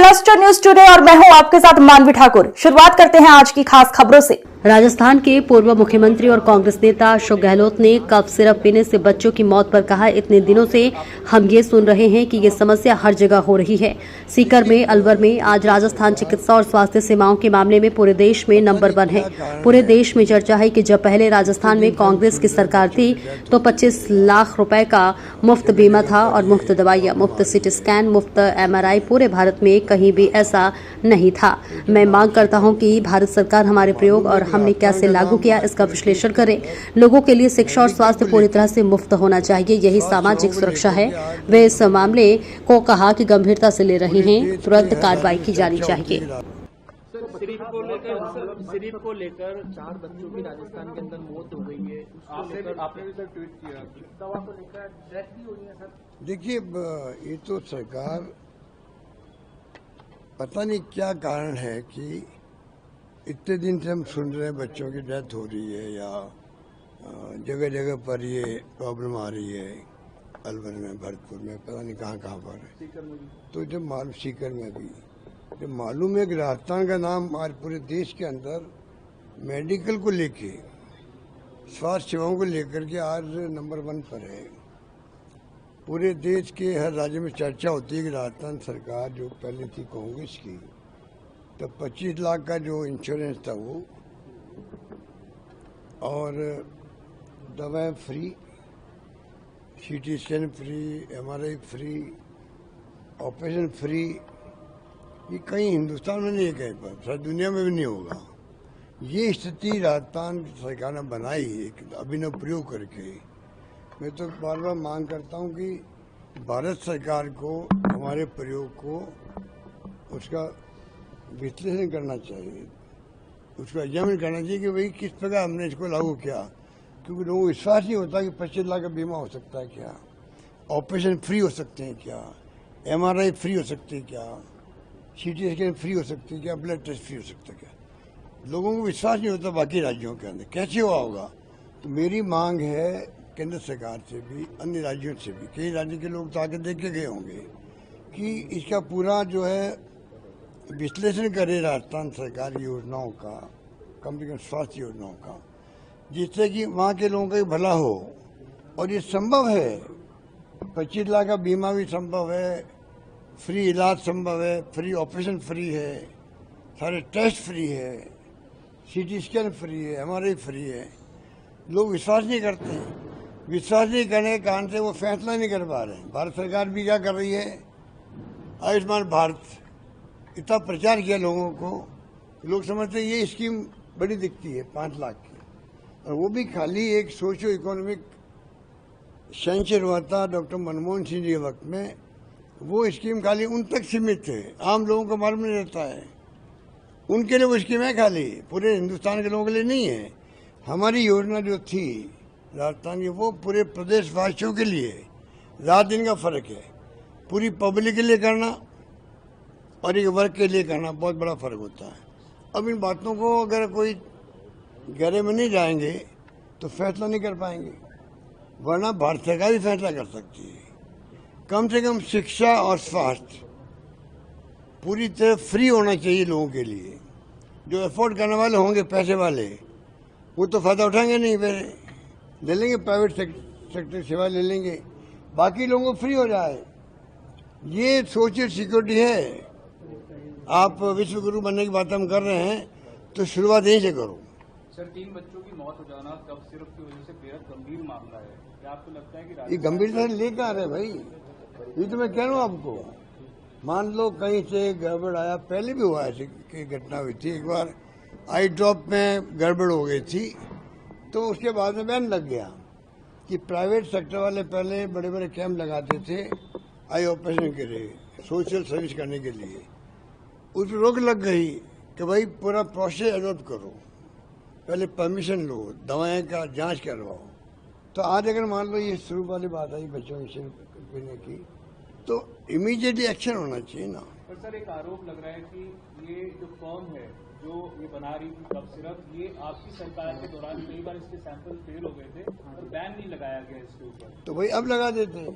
Cluster news today और मैं हूं आपके साथ मानवी ठाकुर। शुरुआत करते हैं आज की खास खबरों से। राजस्थान के पूर्व मुख्यमंत्री और कांग्रेस नेता अशोक गहलोत ने कफ सिरप पीने से बच्चों की मौत पर कहा, इतने दिनों से हम ये सुन रहे हैं कि ये समस्या हर जगह हो रही है। सीकर में, अलवर में आज राजस्थान चिकित्सा और स्वास्थ्य सेवाओं के मामले में पूरे देश में नंबर 1 है। पूरे देश में चर्चा है कि जब पहले राजस्थान में कांग्रेस की सरकार थी तो 25 लाख रुपए का मुफ्त बीमा था और मुफ्त दवाइयां, मुफ्त सिटी स्कैन, मुफ्त MRI। पूरे भारत में कहीं भी ऐसा नहीं था। मैं मांग करता हूं कि भारत सरकार हमारे प्रयोग और हमने कैसे लागू किया इसका विश्लेषण करें। लोगों के लिए शिक्षा और स्वास्थ्य पूरी तरह से मुफ्त होना चाहिए, यही सामाजिक सुरक्षा है। वे इस मामले को कहा कि गंभीरता से ले रहे हैं, तुरंत कार्रवाई की जानी चाहिए। सिरिप को लेकर 4 बच्चों की राजस्थान के अंदर मौत हो गई है। आपने भी सर ट्वीट किया, दवा को लेकर डेथ भी हुई है सर। देखिए, ये तो सरकार पता नहीं क्या कारण है कि इतने दिन से हम सुन रहे हैं बच्चों की डेथ हो रही है या जगह जगह पर ये प्रॉब्लम आ रही है। अलवर में, भरतपुर में, पता नहीं कहाँ कहाँ पर है। तो जब मालूम, सीकर में भी जब मालूम है कि राजस्थान का नाम आज पूरे देश के अंदर मेडिकल को लेके, स्वास्थ्य सेवाओं को लेकर के आज नंबर 1 पर है। पूरे देश के हर राज्य में चर्चा होती है कि राजस्थान सरकार जो पहले थी कांग्रेस की, तो 25 लाख का जो इंश्योरेंस था वो, और दवाएं free, CT scan free, MRI free, operation free, ये कहीं हिंदुस्तान में नहीं है, कहीं सारी दुनिया में भी नहीं होगा। ये स्थिति राजस्थान सरकार ने बनाई एक अभिनव प्रयोग करके। मैं तो बार बार मांग करता हूँ कि भारत सरकार को हमारे प्रयोग को उसका विश्लेषण करना चाहिए, उसका एग्जामिन करना चाहिए कि भाई किस प्रकार हमने इसको लागू किया। क्योंकि लोगों को विश्वास नहीं होता कि 25 लाख का बीमा हो सकता है क्या, ऑपरेशन फ्री हो सकते हैं क्या, MRI फ्री हो सकती है क्या, CT स्कैन फ्री हो सकती है क्या, ब्लड टेस्ट फ्री हो सकता है क्या। लोगों को विश्वास नहीं होता बाकी राज्यों के अंदर, कैसे हुआ होगा। तो मेरी मांग है केंद्र सरकार से भी, अन्य राज्यों से भी, कई राज्य के लोग तो आके देख के गए होंगे, कि इसका पूरा जो है विश्लेषण करे राजस्थान सरकार योजनाओं का, कम से कम स्वास्थ्य योजनाओं का, जिससे कि वहाँ के लोगों का भला हो। और ये संभव है, 25 लाख का बीमा भी संभव है, फ्री इलाज संभव है, फ्री ऑपरेशन फ्री है, सारे टेस्ट फ्री है, CT स्कैन फ्री है, MRI फ्री है। लोग विश्वास नहीं करते हैं। विश्वास नहीं करने के कारण से वो फैसला नहीं कर पा रहे हैं। भारत सरकार भी क्या कर रही है, आयुष्मान भारत इतना प्रचार किया लोगों को, लोग समझते ये स्कीम बड़ी दिखती है 5 लाख की, और वो भी खाली एक सोशो इकोनॉमिक सेंचर हुआ था डॉक्टर मनमोहन सिंह जी के वक्त में। वो स्कीम खाली उन तक सीमित है, आम लोगों को मालूम नहीं रहता है। उनके लिए वो स्कीम है, खाली पूरे हिंदुस्तान के लोगों के लिए नहीं है। हमारी योजना जो थी राजस्थान की, वो पूरे प्रदेश वासियों के लिए, रात दिन का फर्क है। पूरी पब्लिक के लिए करना और एक वर्ग के लिए करना बहुत बड़ा फर्क होता है। अब इन बातों को अगर कोई गहरे में नहीं जाएंगे तो फैसला नहीं कर पाएंगे, वरना भारत सरकार भी फैसला कर सकती है। कम से कम शिक्षा और स्वास्थ्य पूरी तरह फ्री होना चाहिए लोगों के लिए। जो अफोर्ड करने वाले होंगे, पैसे वाले, वो तो फायदा उठाएंगे नहीं, फिर ले लेंगे प्राइवेट सेक्टर सेवा ले लेंगे, बाकी लोगों को फ्री हो जाए। ये सोशल सिक्योरिटी है। आप विश्व गुरु बनने की बात हम कर रहे हैं, तो शुरुआत यहीं से करो। सर, 3 बच्चों की मौत हो जाना कफ सिरप की वजह से बेहद गंभीर मामला है। क्या आपको लगता है कि ये गंभीरता से लेकर आ रहे भाई, ये तो मैं कह रहा हूँ आपको। मान लो कहीं से गड़बड़ आया, पहले भी हुआ ऐसी की घटना हुई थी। एक बार आई ड्रॉप में गड़बड़ हो गई थी, तो उसके बाद में बैन लग गया कि प्राइवेट सेक्टर वाले पहले बड़े बड़े कैंप लगाते थे आई ऑपरेशन के लिए, सोशल सर्विस करने के लिए। उस पर रोक लग गई कि भाई पूरा प्रोसेस अडॉप्ट करो, पहले परमिशन लो, दवाएं का जांच करवाओ। तो आज अगर मान लो ये शुरू वाली बात आई बच्चों की सिर्फ पीने की, तो इमीडिएटली एक्शन होना चाहिए ना। पर सर, एक आरोप लग रहा है कि ये जो फर्म है जो ये बना रही थी कफ सिरप, ये आपकी सरकार के दौरान कई बार इसके सैंपल फेल हो गए थे और बैन नहीं लगाया गया इसके ऊपर। तो भाई अब लगा देते हैं,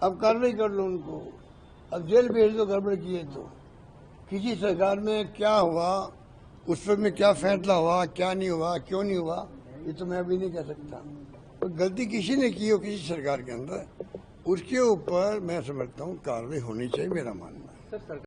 अब कार्रवाई कर लो उनको, अब जेल भेज दो गड़बड़ किए तो। किसी सरकार में क्या हुआ, उस पर में क्या फैसला हुआ, क्या नहीं हुआ, क्यों नहीं हुआ, ये तो मैं अभी नहीं कह सकता। तो गलती किसी ने की हो किसी सरकार के अंदर, उसके ऊपर मैं समझता हूँ कार्रवाई होनी चाहिए, मेरा मानना है।